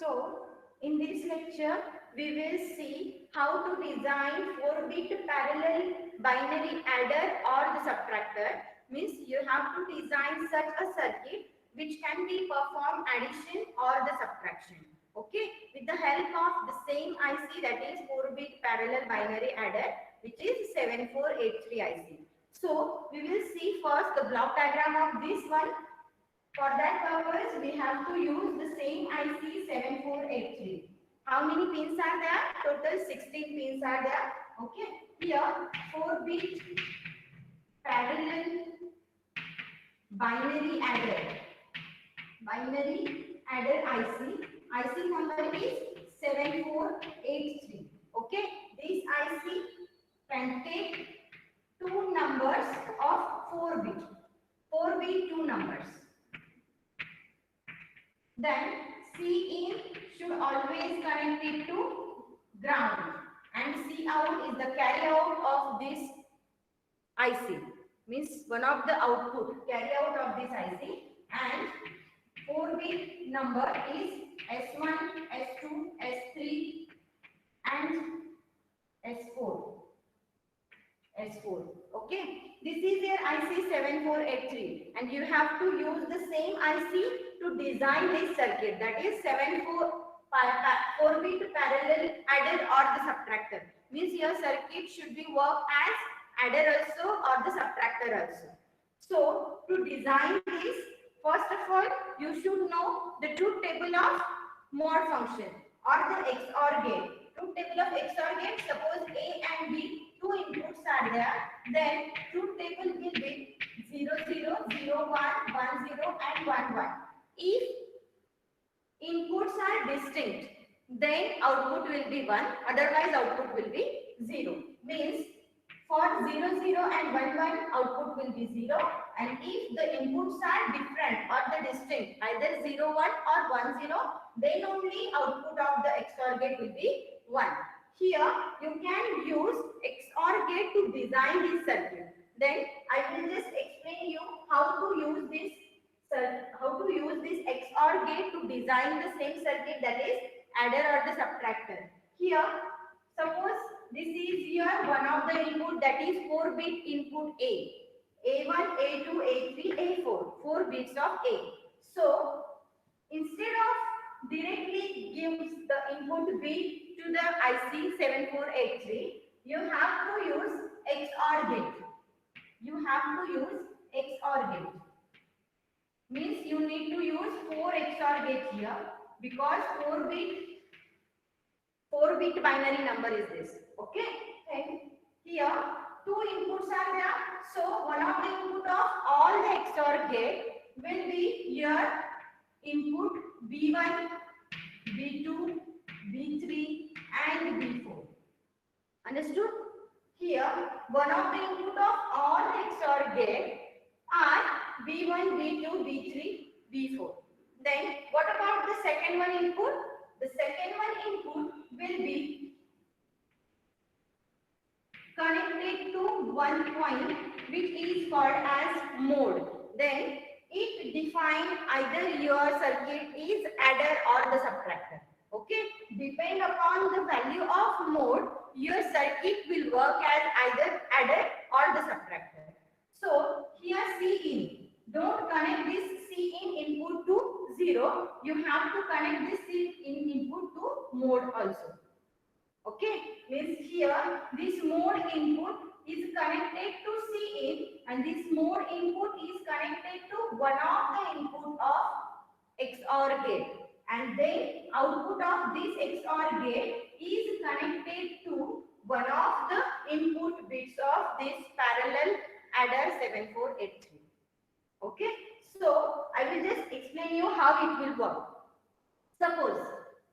So, in this lecture, we will see how to design 4-bit parallel binary adder or the subtractor. Means you have to design such a circuit which can be perform addition or the subtraction. Okay, with the help of the same IC, that is 4-bit parallel binary adder, which is 7483 IC. So, we will see first the block diagram of this one. For that purpose, we have to use the same IC 7483. How many pins are there? Total 16 pins are there. Okay. Here, 4-bit parallel binary adder. Binary adder IC. IC number is 7483. Okay. This IC can take two numbers of 4-bit. 4-bit two numbers. Then Cin should always connect it to ground, and Cout is the carry out of this IC, means one of the output carry out of this IC, and 4-bit number is S1, S2, S3 and S4. Okay, this is your IC 7483, and you have to use the same IC to design this circuit, that is 4-bit parallel adder or the subtractor. Means your circuit should be work as adder also or the subtractor also. So to design this, first of all you should know the truth table of mod function or the XOR gate. Truth table of XOR gate, suppose A and B two inputs are there, then truth table will be 0 0 0 1 1 0 and 1 1. If inputs are distinct, then output will be 1, otherwise output will be 0. Means for 0 0 and 1 1 output will be 0, and if the inputs are different or the distinct, either 0 1 or 1 0, then only output of the XOR gate will be 1. Here you can use XOR gate to design this circuit. Then I will just explain you how to use this XOR gate to design the same circuit, that is adder or the subtractor. Here, suppose this is your one of the input, that is 4-bit input A. A1, A2, A3, A4. 4 bits of A. So instead of directly gives the input bit to the IC 7483, you have to use XOR gate. Means you need to use 4 XOR gate here, because 4-bit binary number is this. Okay. And here two inputs are there. So one of the input of all the XOR gate will be your input B1, B2, B3 and B4. Understood? Here one of the input of all the XOR gate are B1, B2, B3, B4. Then what about the second one input? The second one input will be connected to one point which is called as mode. Then it defines either your circuit is adder or the subtractor. Okay, depend upon the value of mode, your circuit will work as either adder or the subtractor. So here Cin, don't connect this Cin input to 0. You have to connect this Cin input to mode also. Okay, means here this mode input is connected to Cin, and this mode input is connected to one of the input of XOR gate, and then output of this XOR gate is connected to one of the input bits of this parallel adder 7483. Okay, so I will just explain you how it will work. Suppose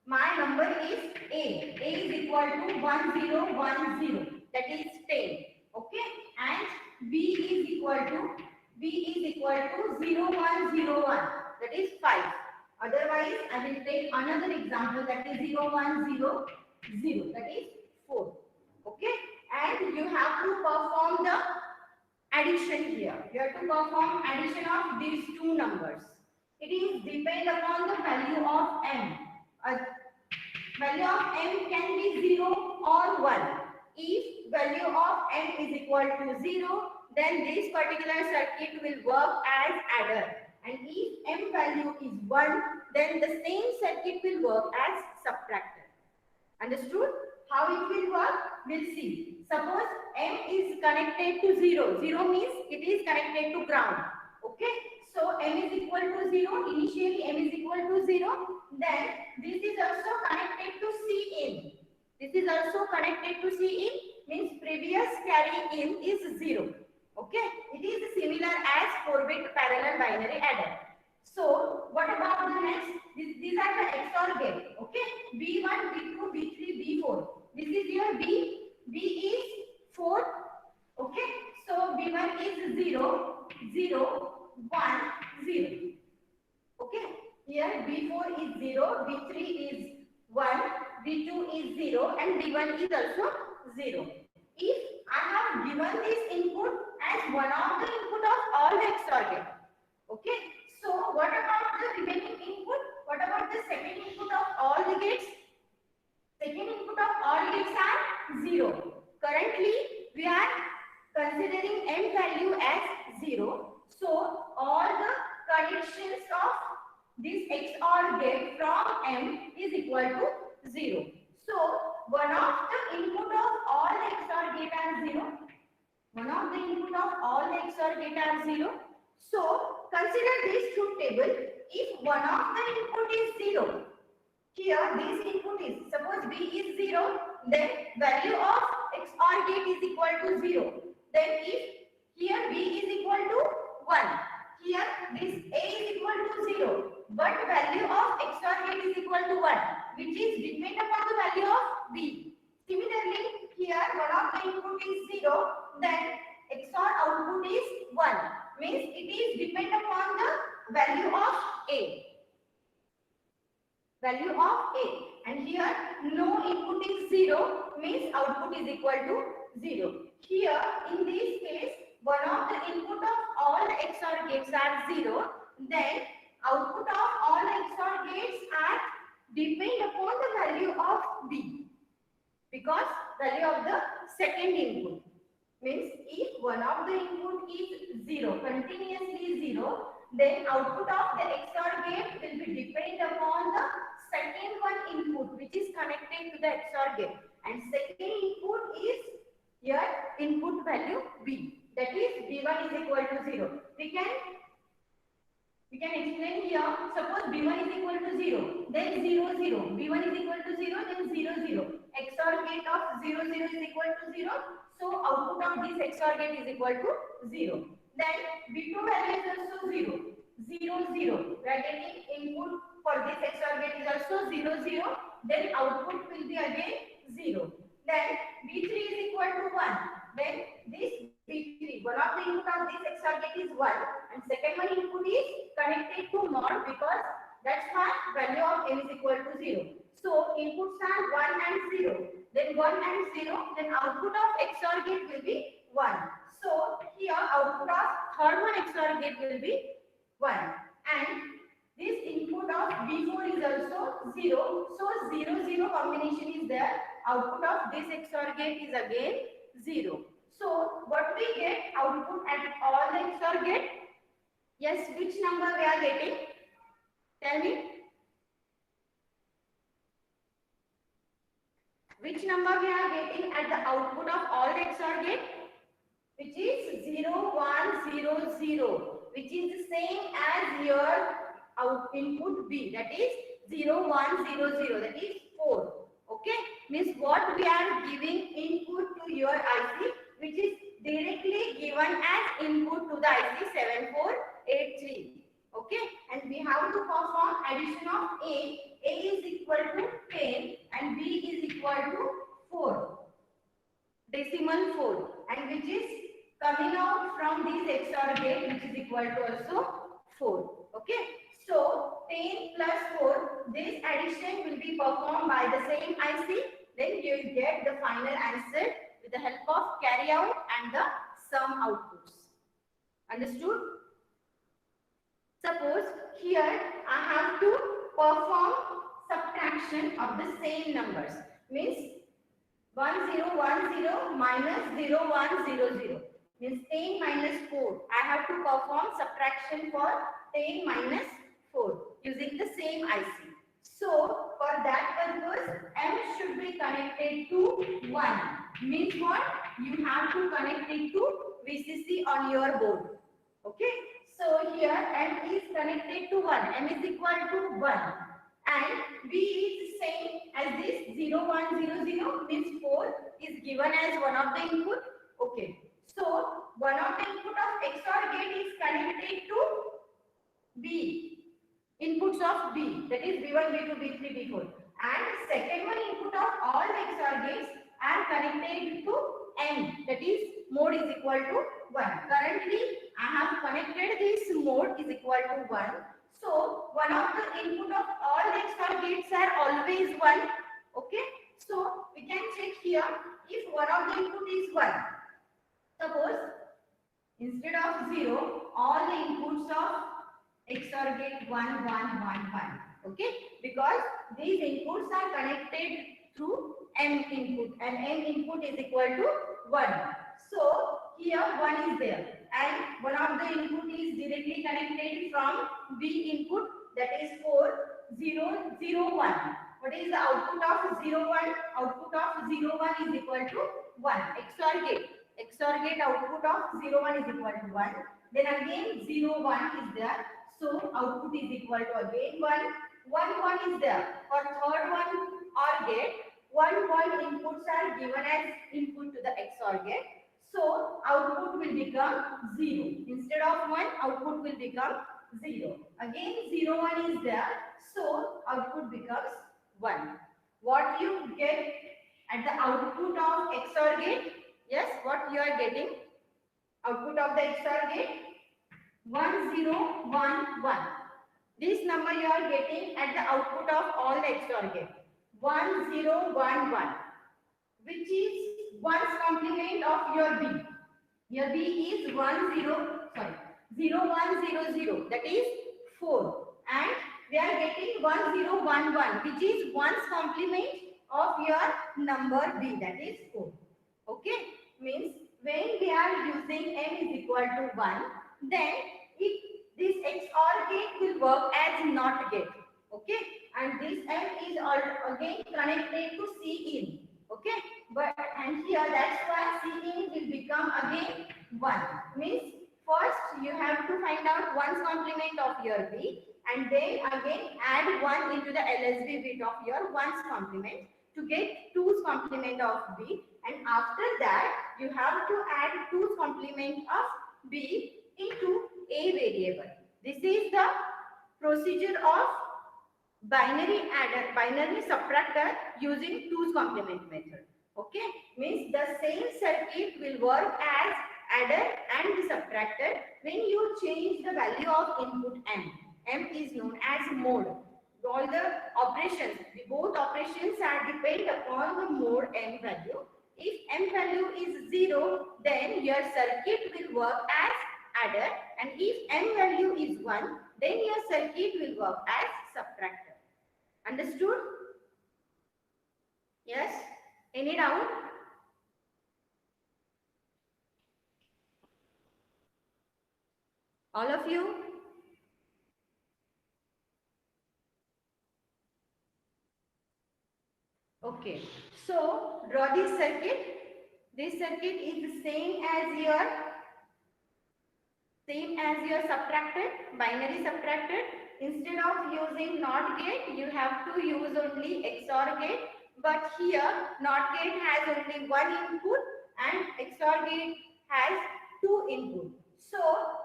my number is A. A is equal to 1010, that is 10. Okay, and B is equal to 0101, that is 5. Otherwise, I will take another example, that is 0100, that is 4. Okay, and you have to perform the addition here. You have to perform addition of these two numbers. It is depend upon the value of m. value of m can be 0 or 1. If value of m is equal to 0, then this particular circuit will work as adder. And if m value is 1, then the same circuit will work as subtractor. Understood? How it will work? We'll see. Suppose m is connected to 0. 0 means it is connected to ground. Okay? So m is equal to 0. Initially m is equal to 0. Then this is also connected to Cin. This is also connected to Cin, means previous carry in is 0. Okay? It is similar as 4-bit parallel binary adder. So what about the next? These are the XOR gate. Okay? B1, B2, B3, B4. This is your B. B is 4. Okay? So B1 is 0, 0, 1, 0. Okay? Here B4 is 0, B3 is 1, B2 is 0 and B1 is also 0. If I have given this input as one of the input of all the XOR gate. Okay? So what about the remaining input? What about the second input of all the gates? Second input of all gates are 0. Currently, we are considering m value as 0. So all the connections of this XOR gate from m is equal to 0. So one of the input of all the XOR gate are 0. One of the input of all the XOR gate are 0. So consider this truth table. If one of the input is 0, here this input is, suppose B is 0, then value of XOR gate is equal to 0. Then if here B is equal to 1, here this A is equal to 0, but value of XOR gate is equal to 1, which is depend upon the value of B. Similarly, here one of the input is 0, then XOR output is 1, means it is depend upon the value of A. Value of A. And here no input is 0, means output is equal to 0. Here in this case, one of the input of all the XOR gates are 0, then output of all the XOR gates are depend upon the value of B. Because value of the second input. Means if one of the input is 0, continuously 0, then output of the XOR gate will be depend upon the second one input which is connected to the XOR gate. And second input is your input value B. That is B1 is equal to 0. We can explain here. Suppose B1 is equal to 0, then 0, 0. B1 is equal to 0, then 0, 0. XOR gate of 0, 0 is equal to 0. So output of this XOR gate is equal to 0. Then B2 value is also 0, 0, 0. We are getting input for this XOR gate is also 0, 0. Then output will be again 0. Then B3 is equal to 1. Then this B3, one of the input of this XOR gate is 1 and second one input is connected to mod because that's why value of m is equal to 0. So inputs are 1 and 0. Then 1 and 0, then output of XOR gate will be 1. So here output of third one XOR gate will be 1. And this input of B4 is also 0. So 0, 0 combination is there. Output of this XOR gate is again 0. So what we get output at all the XOR gate? Yes, which number we are getting? Tell me. Which number we are getting at the output of all the XOR gate? Which is 0, 1, 0, 0. Which is the same as your input B. That is 0, 1, 0, 0. That is 4. Okay. Means what we are giving input to your IC, which is directly given as input to the IC 7483. Okay. And we have to perform addition of A. A is equal to 10 and B is equal to 4. Decimal 4. And which is coming out from this XOR gate which is equal to also 4. Okay. So 10 plus 4, this addition will be performed by the same IC. Then you will get the final answer with the help of carry out and the sum outputs. Understood? Suppose here I have to perform subtraction. subtraction of the same numbers. Means 1010 minus 0100 means 10 minus 4. I have to perform subtraction for 10 minus 4 using the same IC. So for that purpose, M should be connected to 1. Means what? You have to connect it to VCC on your board. Okay. So here M is connected to 1. M is equal to 1. And B is same as this 0100 means 4 is given as one of the input. Okay. So one of the input of XOR gate is connected to B. Inputs of B, that is B1, B2, B3, B4. And second one input of all the XOR gates are connected to N, that is mode is equal to 1. Currently, I have connected this mode is equal to 1. So, one of the input of all the XOR gates are always 1. Okay. So, we can check here if one of the input is 1. Suppose, instead of 0, all the inputs of XOR gate 1, 1, 1, 1. Okay. Because these inputs are connected through M input and M input is equal to 1. So, here 1 is there and one of the input is directly connected from B input, that is 4, 0, 0, 1. What is the output of 0, 1? Output of 0, 1 is equal to 1. XOR gate. XOR gate output of 0, 1 is equal to 1. Then again 0, 1 is there. So output is equal to again 1. 1, 1 is there. For third one OR gate, 1, 1 inputs are given as input to the XOR gate. So output will become 0. Instead of 1, output will become 0. Again 0, 1 is there. So output becomes 1. What you get at the output of XOR gate? Yes, what you are getting? Output of the XOR gate? 1, 0, 1, 1. This number you are getting at the output of all the XOR gate. 1, 0, 1, 1. Which is 1's complement of your B. Your B is 1, 0, 1, 0, 0. That is 4. And we are getting 1, 0, 1, 1. Which is 1's complement of your number B. That is 4. Okay. Means when we are using M is equal to 1, then if this XOR gate will work as NOT gate. Okay. And this M is again connected to C in. Okay. But and here that's why C in will become again 1. Means first you have to find out 1's complement of your B and then again add 1 into the LSB bit of your 1's complement to get 2's complement of B, and after that you have to add 2's complement of B into a variable. This is the procedure of binary adder, binary subtractor using 2's complement method. Okay, means the same circuit will work as adder and subtractor when you change the value of input M. M is known as mode. All the operations, both operations are depend upon the mode M value. If M value is 0, then your circuit will work as adder, and if M value is 1, then your circuit will work as subtractor. Understood? Yes? Any doubt? All of you? Okay. So, draw this circuit. This circuit is the same as your subtracted, binary subtracted. Instead of using NOT gate, you have to use only XOR gate. But here, NOT gate has only one input and XOR gate has two input. So,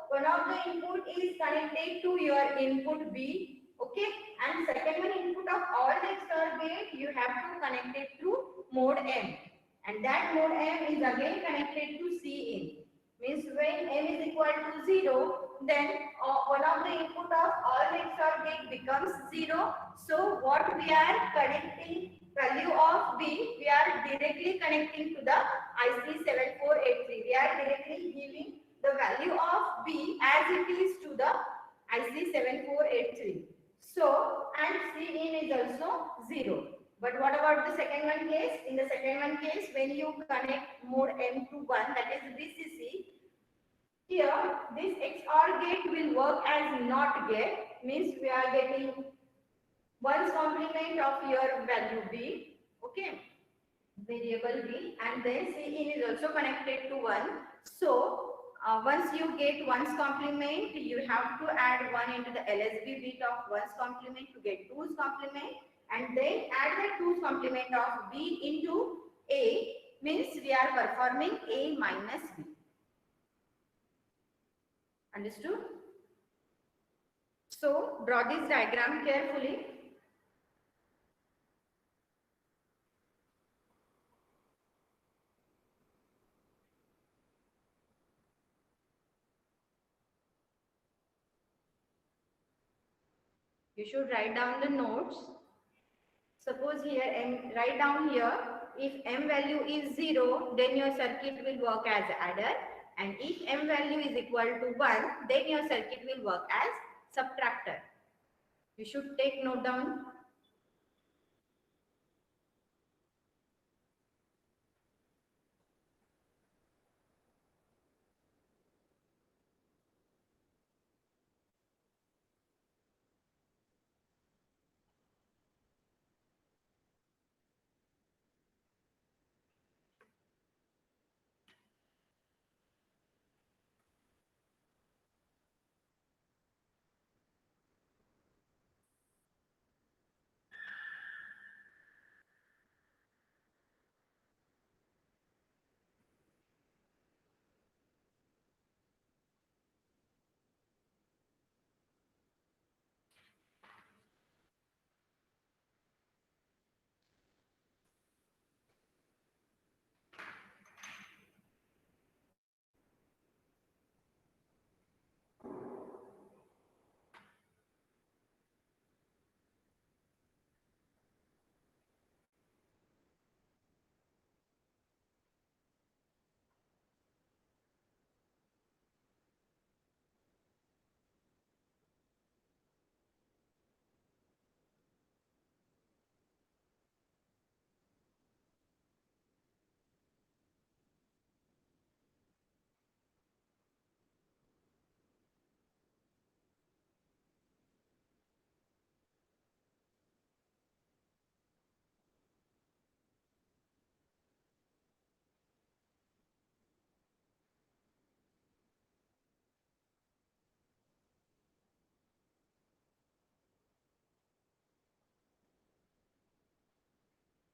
one of the input is connected to your input B. Okay, and second one input of all the XOR gate, you have to connect it through mode M. And that mode M is again connected to C in. Means when M is equal to 0, then one of the input of all the XOR gate becomes 0. So what we are connecting value of B, we are directly connecting to the IC7483. We are directly giving the value of B as it is to the IC7483. So, and Cin is also 0. But what about the second one case? In the second one case, when you connect mode M to 1, that is VCC, here this XOR gate will work as NOT gate, means we are getting one's complement of your value B, okay, variable B, and then Cin is also connected to 1. So, once you get one's complement, you have to add 1 into the LSB bit of one's complement to get 2's complement, and then add the 2's complement of B into A, means we are performing A minus B. Understood? So, draw this diagram carefully. You should write down the notes. Suppose here write down here, if M value is 0, then your circuit will work as adder, and if M value is equal to 1, then your circuit will work as subtractor. You should take note down.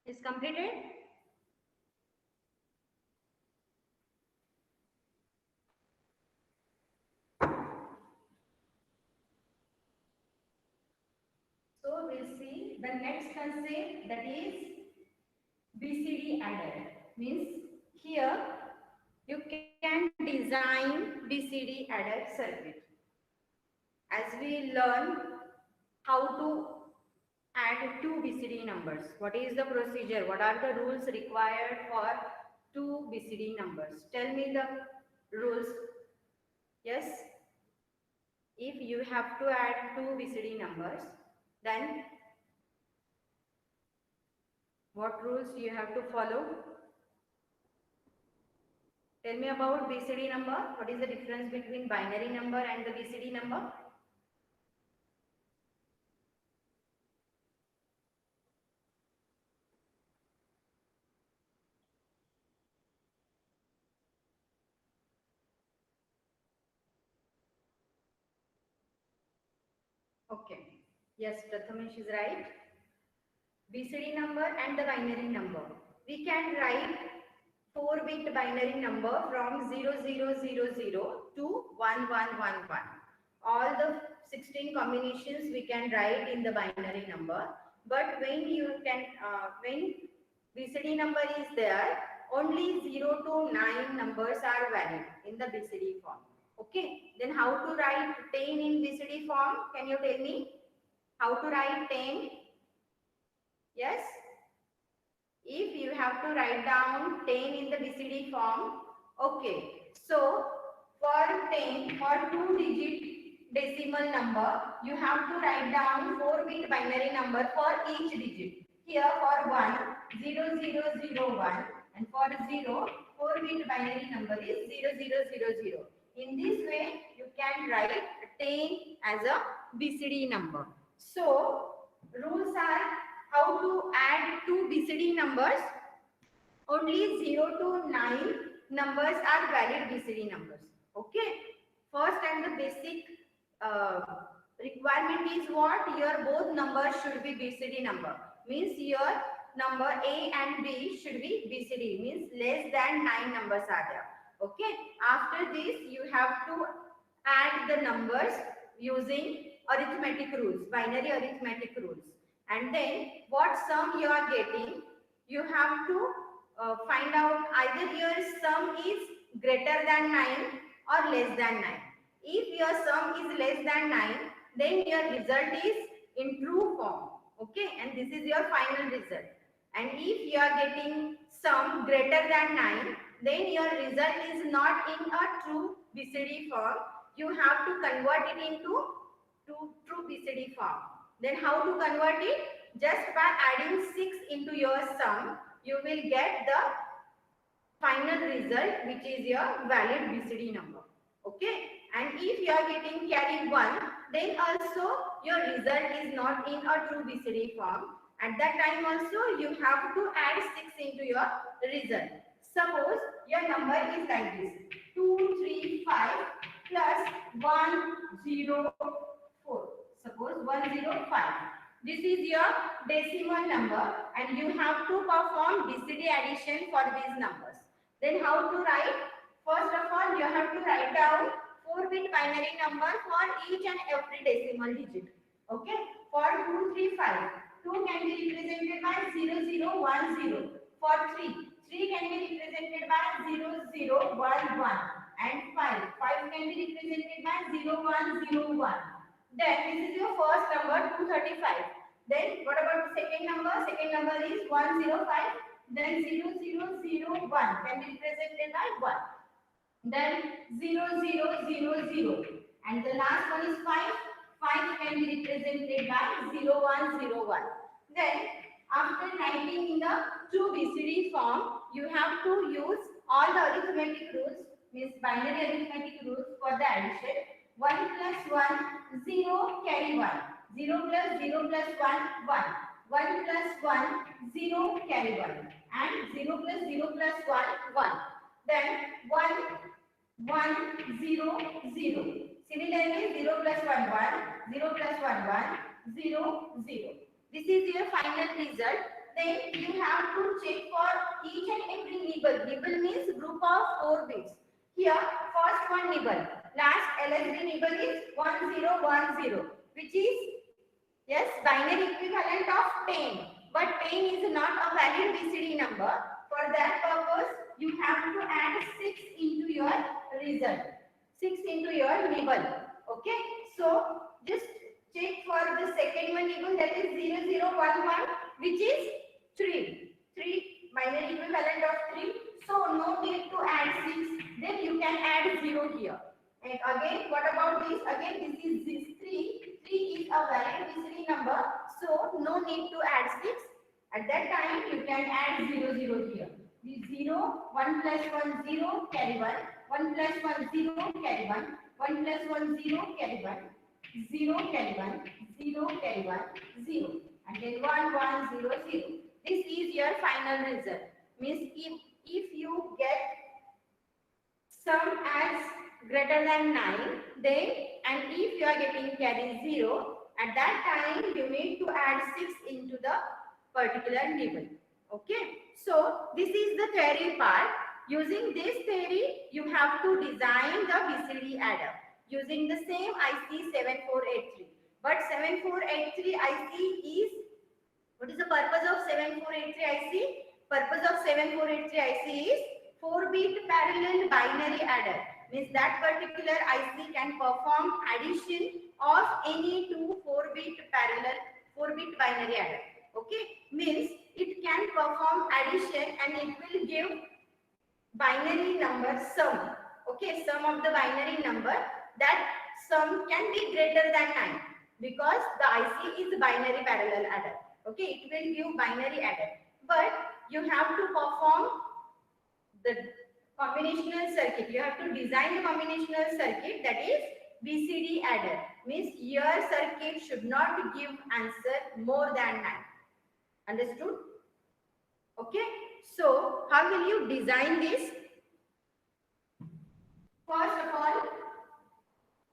Is completed? So we'll see the next concept, that is BCD adder. Means here you can design BCD adder circuit. As we learn how to add two BCD numbers. What is the procedure? What are the rules required for two BCD numbers? Tell me the rules. Yes? If you have to add two BCD numbers, then what rules you have to follow? Tell me about BCD number. What is the difference between binary number and the BCD number? Okay. Yes, Prathamesh is right. BCD number and the binary number. We can write 4-bit binary number from 0000 to 1111. All the 16 combinations we can write in the binary number. But when BCD number is there, only 0 to 9 numbers are valid in the BCD form. Okay. Then how to write 10 in BCD form? Can you tell me how to write 10? Yes. If you have to write down 10 in the BCD form, okay. So for 10, for 2 digit decimal number, you have to write down 4-bit binary number for each digit. Here for 1, 0, 0, 0, 1, and for 0, 4-bit binary number is 0, 0, 0, 0. In this way, you can write 10 as a BCD number. So, rules are how to add two BCD numbers. Only 0 to 9 numbers are valid BCD numbers. Okay. First and the basic requirement is what? Your both numbers should be BCD number. Means your number A and B should be BCD. Means less than 9 numbers are there. Okay. After this, you have to add the numbers using arithmetic rules, binary arithmetic rules. And then what sum you are getting, you have to find out either your sum is greater than 9 or less than 9. If your sum is less than 9, then your result is in true form. Okay, and this is your final result. And if you are getting sum greater than 9, then your result is not in a true BCD form. You have to convert it into true BCD form. Then how to convert it? Just by adding 6 into your sum, you will get the final result, which is your valid BCD number. Okay. And if you are getting carry 1, then also your result is not in a true BCD form. At that time also you have to add 6 into your result. Suppose your number is like this: 235 plus 104. Suppose 105. This is your decimal number, and you have to perform BCD addition for these numbers. Then how to write? First of all, you have to write down 4-bit binary number for each and every decimal digit. Okay? For 235, 2 can be represented by 0010. For 3 can be represented by 0011. And 5 can be represented by 0101. Then this is your first number 235. Then what about the second number? Second number is 105. Then 0001 can be represented by 1. Then 0000. And the last one is 5. 5 can be represented by 0101. Then after writing in the true BCD form, you have to use all the arithmetic rules, means binary arithmetic rules for the addition. 1 plus 1, 0, carry 1. 0 plus 0 plus 1, 1. 1 plus 1, 0, carry 1. And 0 plus 0 plus 1, 1. Then 1, 1, 0, 0. Similarly, 0 plus 1, 1. 0 plus 1, 1. 0, 0. This is your final result. Then you have to check for each and every nibble. Nibble means group of 4 bits. Here, first one nibble. Last LSB nibble is 1010, which is, yes, binary equivalent of 10. But 10 is not a valid BCD number. For that purpose, you have to add 6 into your result. 6 into your nibble. Okay. So, just check for the second one nibble, that is 0011, which is 3. 3, binary equivalent of 3. So, no need to add 6. Then you can add 0 here. And again, what about this? Again, this is 3. 3 is a valid BCD number. So, no need to add 6. At that time, you can add 0, 0 here. This 0, 1 plus 1, 0, carry 1. 1 plus 1, 0, carry 1. 1 plus 1, 0, carry 1. 0, carry 1. 0, carry 1. 0. And then 1, 1, 0, 0. This is your final result. Means if you get sum as greater than 9, then, and if you are getting carry 0, at that time you need to add 6 into the particular nibble. Okay. So this is the theory part. Using this theory, you have to design the BCD adder using the same IC 7483. But 7483 IC is, what is the purpose of 7483 IC? Purpose of 7483 IC is 4-bit parallel binary adder. Means that particular IC can perform addition of any two 4-bit parallel 4-bit binary adder. Okay, means it can perform addition and it will give binary number sum. Okay, sum of the binary number. That sum can be greater than 9 because the IC is binary parallel adder. Okay, it will give binary adder. But you have to perform the combinational circuit. You have to design the combinational circuit, that is BCD adder. Means your circuit should not give answer more than 9. Understood? Okay. So how will you design this? First of all,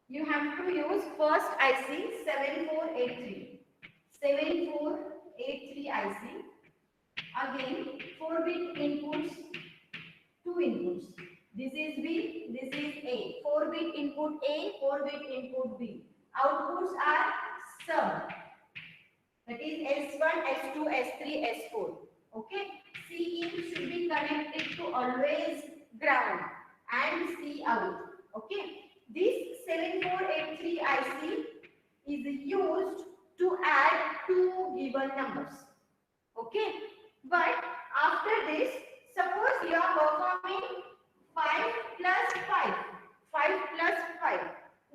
you have to use first IC 7483. 7483 IC. Again, 4-bit inputs, 2 inputs. This is B, this is A. 4-bit input A, 4-bit input B. Outputs are sum. That is S1, S2, S3, S4. Okay. C in should be connected to always ground and C out. Okay. This 7483 IC is used to add two given numbers. Okay. But after this, suppose you are performing 5 plus 5. 5 plus 5.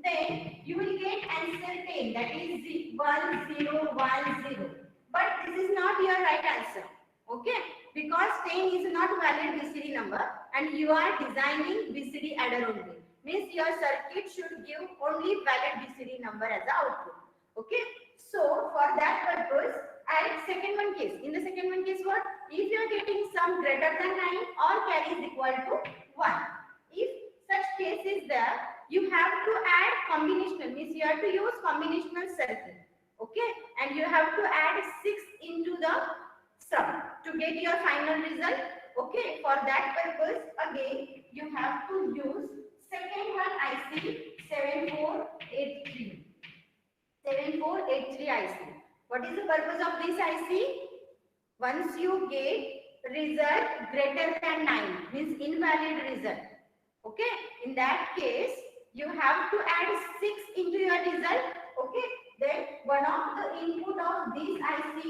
Then you will get answer 10. That is 1, 0, 1, 0. But this is not your right answer. Okay. Because 10 is not valid BCD number and you are designing BCD adder only. Means your circuit should give only valid BCD number as the output. Okay. So for that purpose, and second one case. In the second one case, what? If you are getting sum greater than 9 or carry is equal to 1. If such case is there, you have to add combinational. Means you have to use combinational circuit. Okay. And you have to add 6 into the sum to get your final result. Okay. For that purpose, again, you have to use second one IC 7483. 7483 IC. What is the purpose of this IC? Once you get result greater than 9, means invalid result. Okay. In that case, you have to add 6 into your result. Okay. Then one of the input of this IC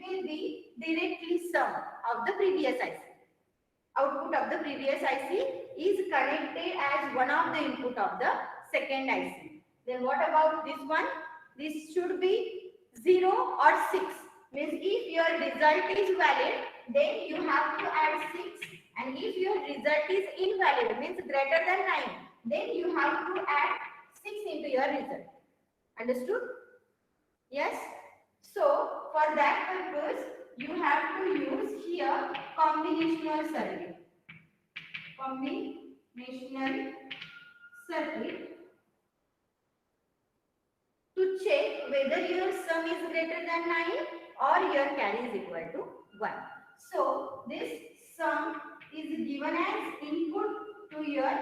will be directly sum of the previous IC. Output of the previous IC is connected as one of the input of the second IC. Then what about this one? This should be 0 or 6. Means if your result is valid, then you have to add 6. And if your result is invalid, means greater than 9, then you have to add 6 into your result. Understood? Yes? So, for that purpose, you have to use here combinational circuit. Combinational circuit to check whether your sum is greater than 9 or your carry is equal to 1. So, this sum is given as input to your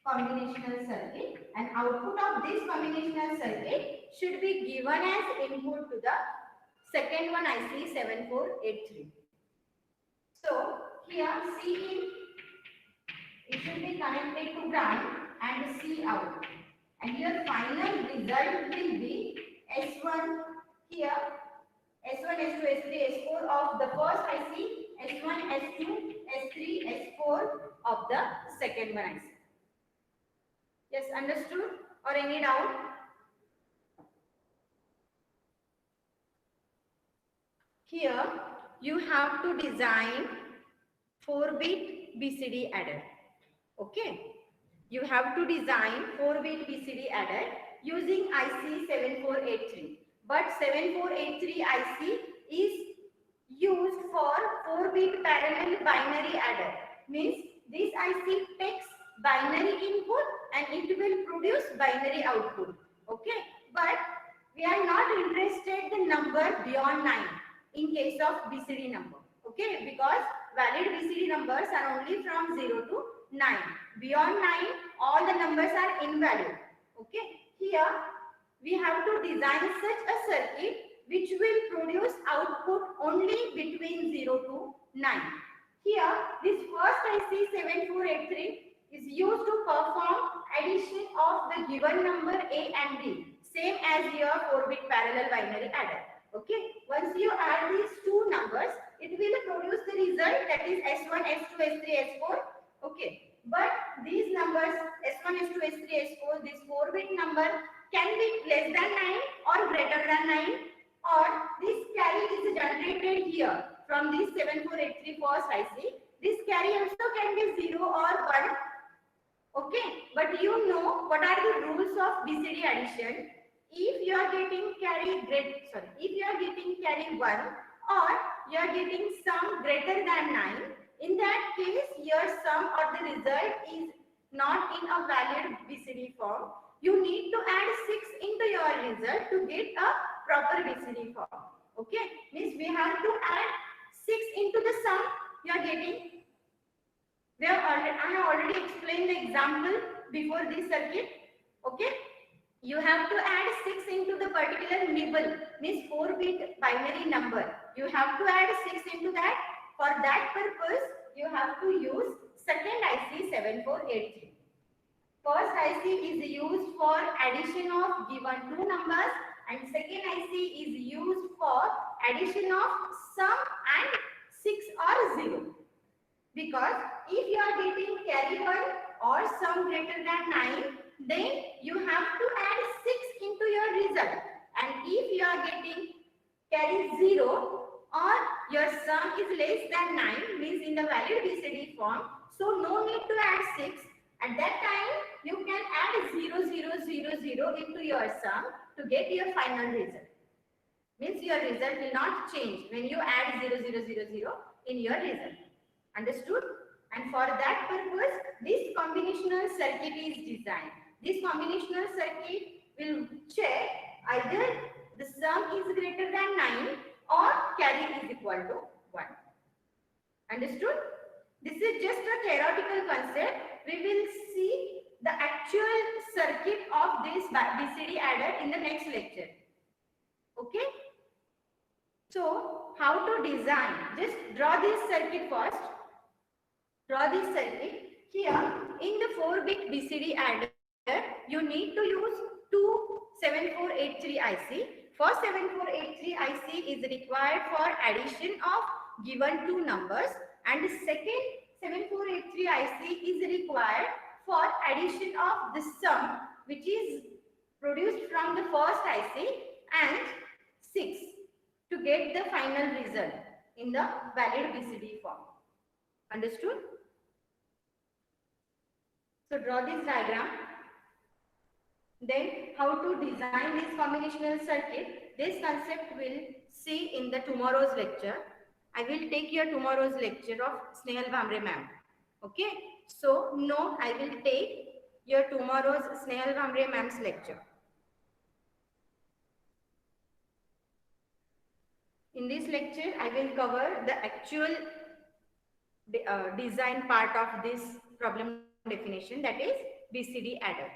combinational circuit and output of this combinational circuit should be given as input to the second one IC 7483. So, here C in, it should be connected to ground and C out. And your final result will be S1 here, S1, S2, S3, S4 of the first IC, S1, S2, S3, S4 of the second one IC. Yes, understood? Or any doubt? Here, you have to design 4-bit BCD adder. Okay. You have to design 4-bit BCD adder using IC 7483. But 7483 IC is used for 4-bit parallel binary adder. Means this IC takes binary input and it will produce binary output. Okay. But we are not interested in the number beyond 9 in case of BCD number. Okay. Because valid BCD numbers are only from 0 to 9. Beyond 9, all the numbers are invalid. Okay. Here, we have to design such a circuit which will produce output only between 0 to 9. Here, this first IC 7483 is used to perform addition of the given number A and B, same as your 4-bit parallel binary adder. Okay. Once you add these two numbers, it will produce the result, that is S1, S2, S3, S4. Okay. but these numbers S1, S2, S3, S4, this 4-bit number can be less than 9 or greater than 9, or this carry is generated here from this 7483 first IC. This carry also can be 0 or 1. Okay, but you know what are the rules of BCD addition. If you are getting carry if you are getting carry 1 or you are getting sum greater than 9, in that case your sum or the result is not in a valid BCD form. You need to add 6 into your result to get a proper BCD form. Okay, means we have to add 6 into the sum you are getting. I have already explained the example before this circuit. Okay, you have to add 6 into the particular nibble, means 4-bit binary number. You have to add 6 into that. For that purpose, you have to use second IC 7483. First IC is used for addition of given two numbers, and second IC is used for addition of sum and 6 or 0. Because if you are getting carry 1 or sum greater than 9, then you have to add 6 into your result. And if you are getting carry 0 or your sum is less than 9, means in the valid BCD form, so no need to add 6. At that time, you can add 0, 0, 0, 0 into your sum to get your final result. Means your result will not change when you add 0, 0, 0, 0 in your result. Understood? And for that purpose, this combinational circuit is designed. This combinational circuit will check either the sum is greater than 9 or carry is equal to 1. Understood? This is just a theoretical concept. We will see the actual circuit of this BCD adder in the next lecture. Okay? So, how to design? Just draw this circuit first. Draw this circuit. Here, in the 4-bit BCD adder, you need to use two 7483 IC. First 7483 IC is required for addition of given two numbers, and the second 7483 IC is required for addition of the sum which is produced from the first IC and 6 to get the final result in the valid BCD form. Understood? So draw this diagram. Then how to design this combinational circuit. This concept will see in the tomorrow's lecture. I will take your tomorrow's lecture of Snehal Bhamre ma'am. Okay. So no, I will take your tomorrow's Snehal Bhamre ma'am's lecture. In this lecture, I will cover the actual design part of this problem definition, that is BCD adder.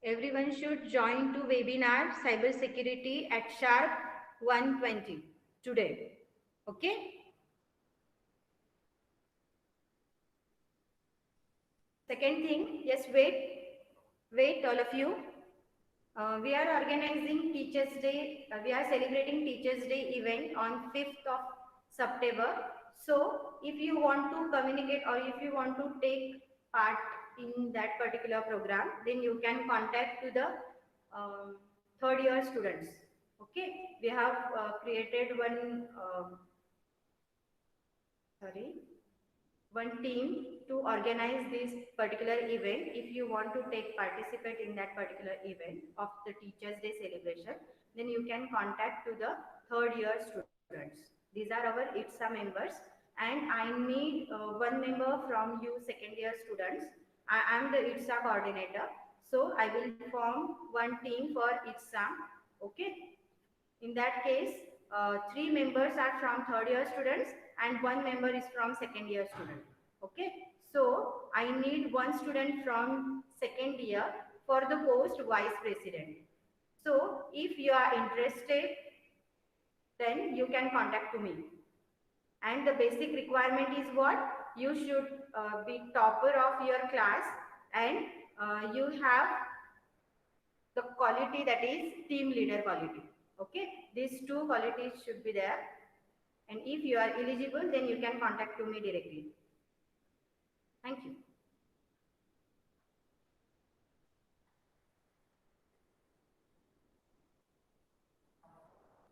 Everyone should join to webinar cyber security at sharp 1:20 today. Okay. Second thing, yes, wait all of you. We are organizing Teachers Day. We are celebrating Teachers Day event on 5th of September. So if you want to communicate or if you want to take part in that particular program, then you can contact to the third year students. Okay, we have created one team to organize this particular event. If you want to participate in that particular event of the Teachers Day celebration, then you can contact to the third year students. These are our ITSA members, and I need one member from you second year students. I am the ITSA coordinator. So I will form one team for ITSA. Okay. In that case, 3 members are from third year students and 1 member is from second year student. Okay. So I need 1 student from second year for the post vice president. So if you are interested, then you can contact to me. And the basic requirement is what? You should be topper of your class, and you have the quality, that is team leader quality. Okay, these 2 qualities should be there. And if you are eligible, then you can contact to me directly. Thank you.